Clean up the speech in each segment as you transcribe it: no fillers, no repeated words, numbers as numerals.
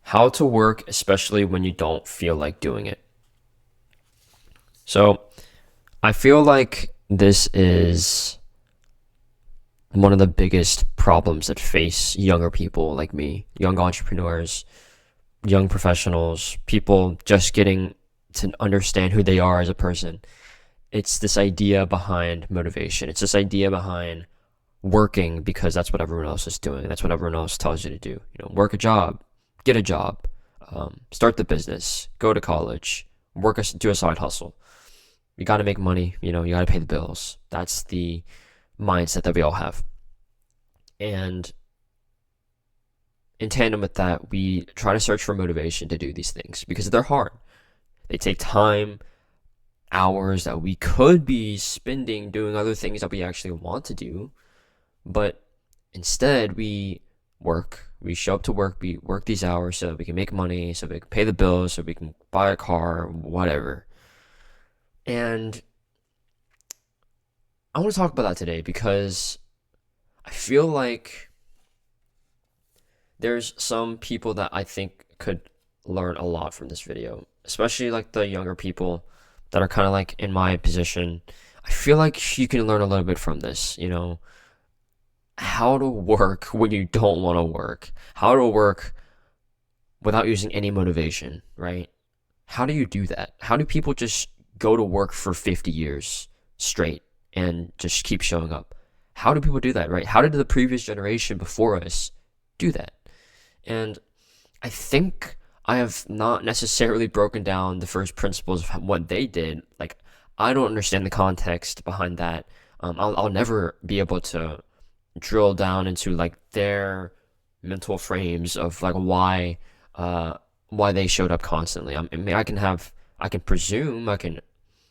How to work, especially when you don't feel like doing it. So, I feel like this is one of the biggest problems that face younger people like me, young entrepreneurs, young professionals, people just getting to understand who they are as a person. It's this idea behind motivation. It's this idea behind working because that's what everyone else is doing. That's what everyone else tells you to do. Work a job, get a job, start the business, go to college, do a side hustle. You got to make money. You got to pay the bills. That's the mindset that we all have. And in tandem with that, we try to search for motivation to do these things because they're hard. They take time, hours that we could be spending doing other things that we actually want to do, but instead we work. We show up to work, we work these hours so that we can make money, so we can pay the bills, so we can buy a car, whatever. And I want to talk about that today because I feel like there's some people that I think could learn a lot from this video, especially like the younger people that are kind of like in my position. I feel like you can learn a little bit from this, how to work when you don't want to work, how to work without using any motivation, right? How do you do that? How do people just go to work for 50 years straight and just keep showing up? How do people do that, right? How did the previous generation before us do that? And I think I have not necessarily broken down the first principles of what they did. Like, I don't understand the context behind that. I'll never be able to drill down into like their mental frames of like why they showed up constantly. I mean, I can presume, I can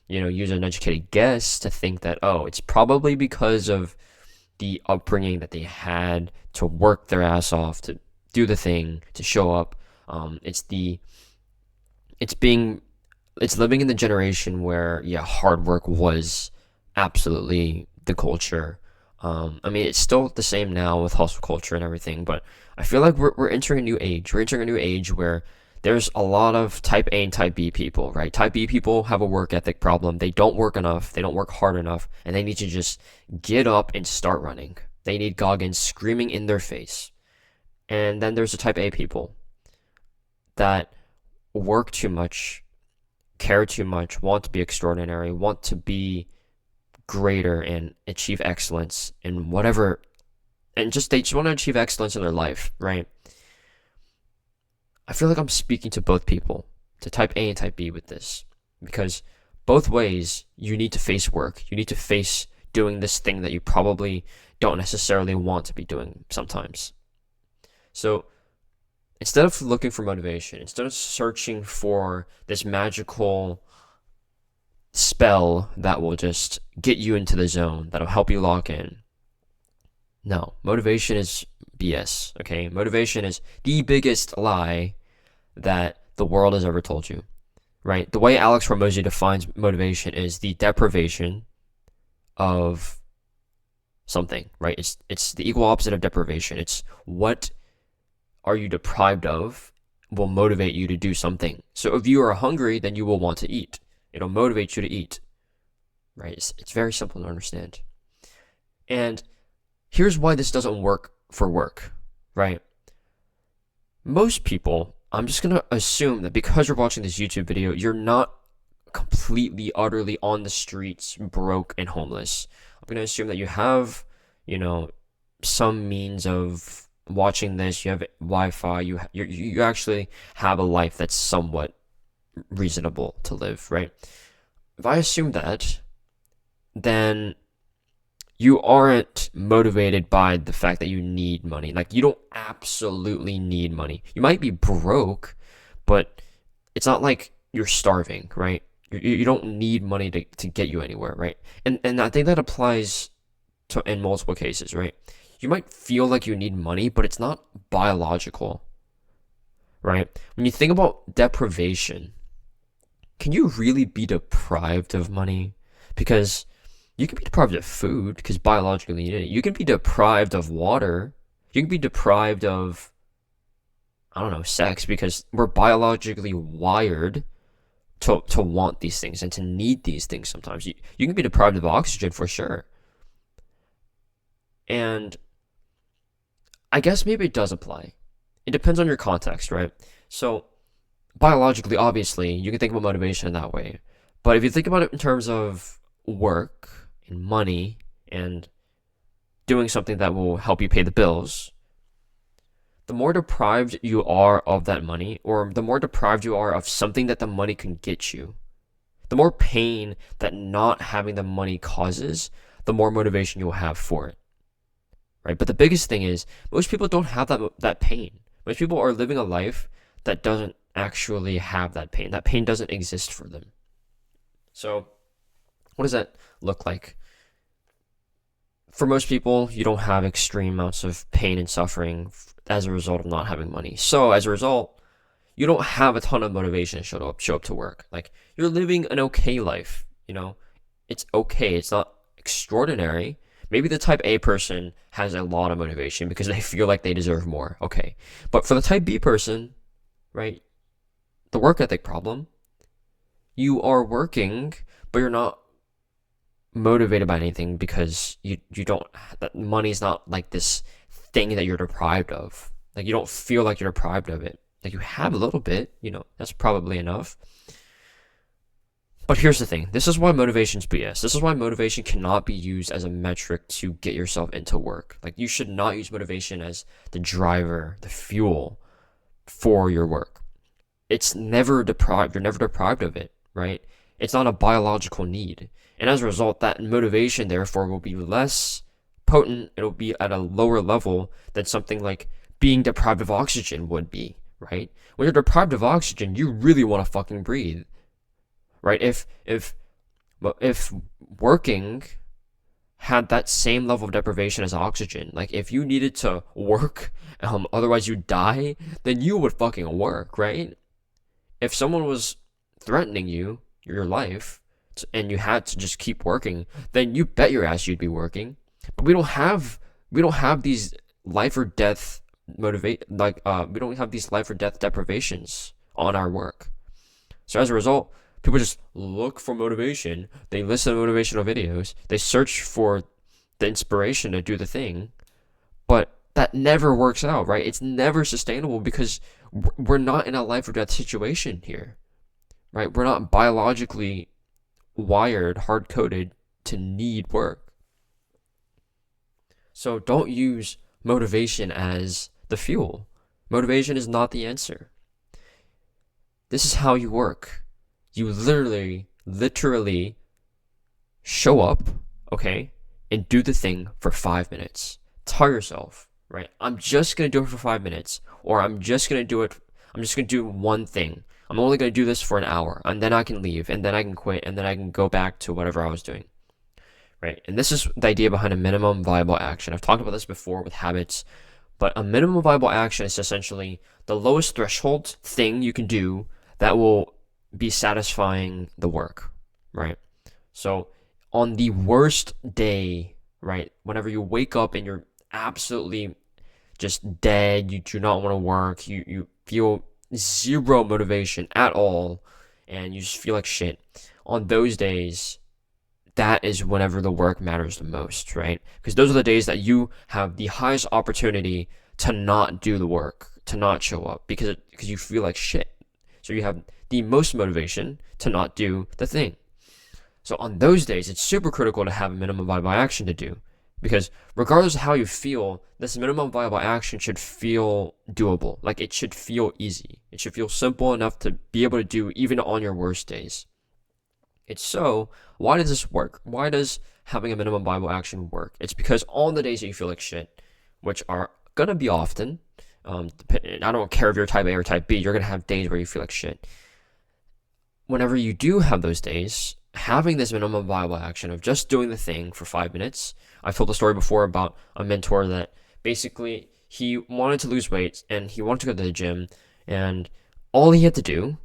use an educated guess to think that, oh, it's probably because of the upbringing that they had to work their ass off to do the thing to show up. It's the it's being it's living in the generation where, yeah, hard work was absolutely the culture. I mean, it's still the same now with hustle culture and everything, but I feel like we're entering a new age. We're entering a new age where there's a lot of type A and type B people, right? Type B people have a work ethic problem. They don't work enough, they don't work hard enough, and they need to just get up and start running. They need Goggins screaming in their face. And then there's the type A people that work too much, care too much, want to be extraordinary, want to be greater and achieve excellence in whatever, and they just want to achieve excellence in their life, right? I feel like I'm speaking to both people, to type A and type B with this, because both ways you need to face work. You need to face doing this thing that you probably don't necessarily want to be doing sometimes. So instead of looking for motivation, instead of searching for this magical spell that will just get you into the zone, that'll help you lock in, no, motivation is BS, okay? Motivation is the biggest lie that the world has ever told you, right? The way Alex Hormozy defines motivation is the deprivation of something, right? It's the equal opposite of deprivation. It's what are you deprived of will motivate you to do something. So if you are hungry, then you will want to eat. It'll motivate you to eat, right? It's very simple to understand. And here's why this doesn't work for work, right? Most people, I'm just going to assume that because you're watching this YouTube video, you're not completely, utterly on the streets, broke and homeless. I'm going to assume that you have, some means of watching this, you have Wi-Fi, you actually have a life that's somewhat reasonable to live, right? If I assume that, then you aren't motivated by the fact that you need money. Like, you don't absolutely need money. You might be broke, but it's not like you're starving, right? You don't need money to get you anywhere, right? And I think that applies to in multiple cases, right? You might feel like you need money, but it's not biological, right? When you think about deprivation, can you really be deprived of money? Because you can be deprived of food because biologically you need it. You can be deprived of water. You can be deprived of, I don't know, sex, because we're biologically wired to want these things and to need these things sometimes. You can be deprived of oxygen for sure. And I guess maybe it does apply. It depends on your context, right? So, biologically, obviously, you can think about motivation in that way. But if you think about it in terms of work and money and doing something that will help you pay the bills, the more deprived you are of that money, or the more deprived you are of something that the money can get you, the more pain that not having the money causes, the more motivation you'll have for it, right? But the biggest thing is most people don't have that pain. Most people are living a life that doesn't actually have that pain. That pain doesn't exist for them. So, what does that look like? For most people, you don't have extreme amounts of pain and suffering as a result of not having money. So, as a result, you don't have a ton of motivation to show up to work. Like, you're living an okay life, you know? It's okay. It's not extraordinary. Maybe the type A person has a lot of motivation because they feel like they deserve more. Okay. But for the type B person, right? The work ethic problem, you are working, but you're not motivated by anything because you don't, that money's not like this thing that you're deprived of. Like, you don't feel like you're deprived of it. Like, you have a little bit, that's probably enough. But here's the thing. This is why motivation's BS. This is why motivation cannot be used as a metric to get yourself into work. Like, you should not use motivation as the driver, the fuel for your work. It's never deprived. You're never deprived of it, right? It's not a biological need. And as a result, that motivation, therefore, will be less potent. It'll be at a lower level than something like being deprived of oxygen would be, right? When you're deprived of oxygen, you really want to fucking breathe, right? If working had that same level of deprivation as oxygen, like if you needed to work, otherwise you die, then you would fucking work, right? If someone was threatening you, your life, and you had to just keep working, then you bet your ass you'd be working. But we don't have these life or death we don't have these life or death deprivations on our work. So as a result, people just look for motivation. They listen to motivational videos. They search for the inspiration to do the thing, but that never works out, right? It's never sustainable because we're not in a life or death situation here, right? We're not biologically wired, hard coded to need work. So don't use motivation as the fuel. Motivation is not the answer. This is how you work. You literally show up, okay, and do the thing for 5 minutes. Tell yourself, right? I'm just going to do it for 5 minutes, or I'm just going to do one thing. I'm only going to do this for an hour, and then I can leave, and then I can quit, and then I can go back to whatever I was doing, right? And this is the idea behind a minimum viable action. I've talked about this before with habits, but a minimum viable action is essentially the lowest threshold thing you can do that will be satisfying the work, right? So on the worst day, right, whenever you wake up and you're absolutely just dead, you do not want to work, you feel zero motivation at all, and you just feel like shit, on those days, that is whenever the work matters the most, right? Because those are the days that you have the highest opportunity to not do the work, to not show up, because you feel like shit. So you have the most motivation to not do the thing. So on those days, it's super critical to have a minimum viable action to do, because regardless of how you feel, this minimum viable action should feel doable. Like, it should feel easy. It should feel simple enough to be able to do even on your worst days. Why does this work? Why does having a minimum viable action work? It's because on the days that you feel like shit, which are gonna be often, I don't care if you're type A or type B, you're gonna have days where you feel like shit. Whenever you do have those days, having this minimum viable action of just doing the thing for 5 minutes. I've told a story before about a mentor that basically he wanted to lose weight and he wanted to go to the gym, and all he had to do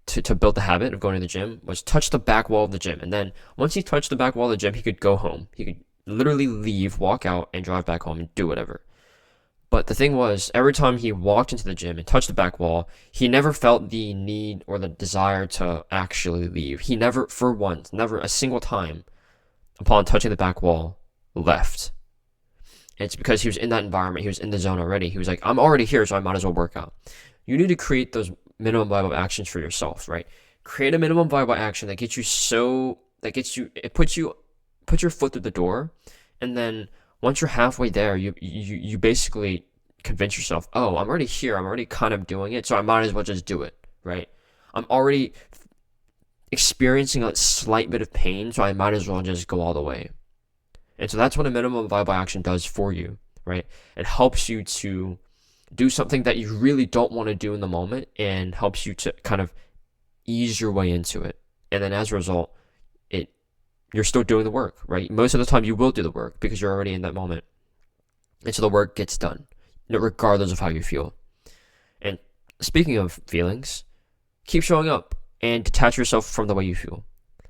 to build the habit of going to the gym was touch the back wall of the gym. And then once he touched the back wall of the gym, he could go home. He could literally leave, walk out, and drive back home and do whatever. But the thing was, every time he walked into the gym and touched the back wall, he never felt the need or the desire to actually leave. He never, for once, never a single time upon touching the back wall, left. And it's because he was in that environment. He was in the zone already. He was like, I'm already here, so I might as well work out. You need to create those minimum viable actions for yourself, right? Create a minimum viable action that gets you it puts your foot through the door, and then once you're halfway there, you basically convince yourself, oh, I'm already here. I'm already kind of doing it, so I might as well just do it, right? I'm already experiencing a slight bit of pain, so I might as well just go all the way. And so that's what a minimum viable action does for you, right? It helps you to do something that you really don't want to do in the moment and helps you to kind of ease your way into it. And then as a result, it you're still doing the work, right? Most of the time you will do the work because you're already in that moment. And so the work gets done, regardless of how you feel. And speaking of feelings, keep showing up and detach yourself from the way you feel,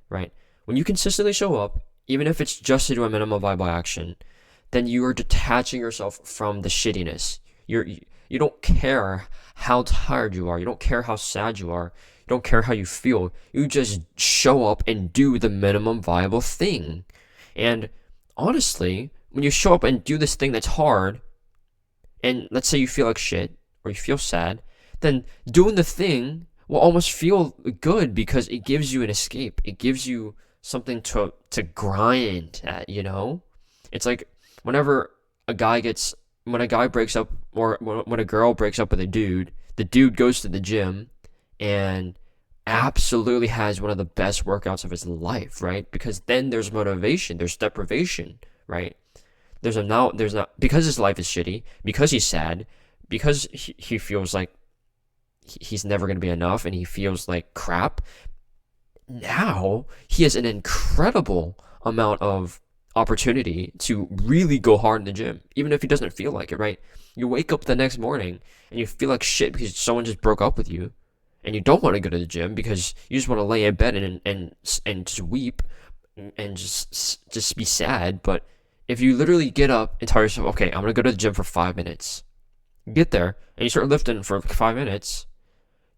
right? When you consistently show up, even if it's just to do a minimum viable action, then you are detaching yourself from the shittiness. You don't care how tired you are. You don't care how sad you are. You don't care how you feel. You just show up and do the minimum viable thing. And honestly, when you show up and do this thing that's hard, and let's say you feel like shit or you feel sad, then doing the thing will almost feel good because it gives you an escape. It gives you something to grind at, you know? It's like whenever when a guy breaks up or when a girl breaks up with the dude goes to the gym and absolutely has one of the best workouts of his life, right? Because then there's motivation, there's deprivation, right? There's not because his life is shitty, because he's sad, because he feels like he's never going to be enough and he feels like crap. Now he has an incredible amount of opportunity to really go hard in the gym, even if he doesn't feel like it, right? You wake up the next morning and you feel like shit because someone just broke up with you, and you don't want to go to the gym because you just want to lay in bed and just weep and just be sad. But if you literally get up and tell yourself, okay, I'm gonna go to the gym for 5 minutes, you get there and you start lifting for 5 minutes,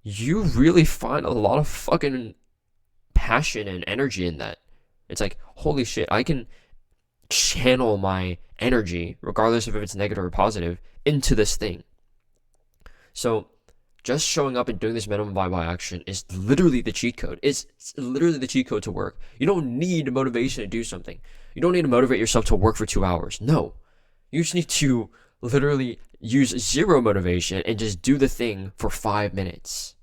you really find a lot of fucking passion and energy in that. It's like, holy shit, I can channel my energy, regardless of if it's negative or positive, into this thing. So just showing up and doing this minimum viable action is literally the cheat code. It's literally the cheat code to work. You don't need motivation to do something. You don't need to motivate yourself to work for 2 hours. No. You just need to literally use zero motivation and just do the thing for 5 minutes.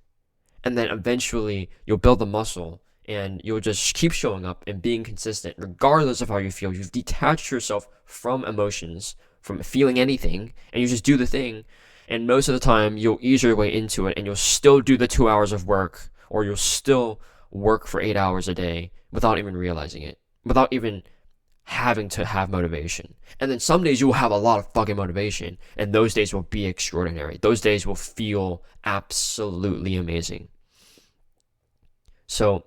And then eventually you'll build the muscle and you'll just keep showing up and being consistent regardless of how you feel. You've detached yourself from emotions, from feeling anything, and you just do the thing. And most of the time you'll ease your way into it and you'll still do the 2 hours of work, or you'll still work for 8 hours a day without even realizing it, without even having to have motivation. And then some days you will have a lot of fucking motivation, and those days will be extraordinary. Those days will feel absolutely amazing. So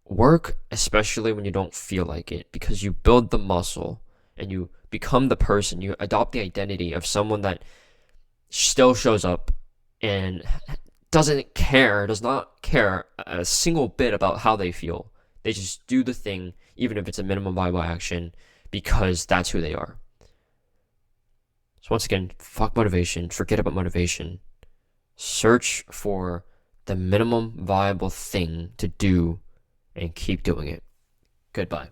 work, especially when you don't feel like it, because you build the muscle and you become the person, you adopt the identity of someone that still shows up and does not care a single bit about how they feel. They just do the thing, even if it's a minimum viable action, because that's who they are. So once again, fuck motivation, forget about motivation. Search for the minimum viable thing to do and keep doing it. Goodbye.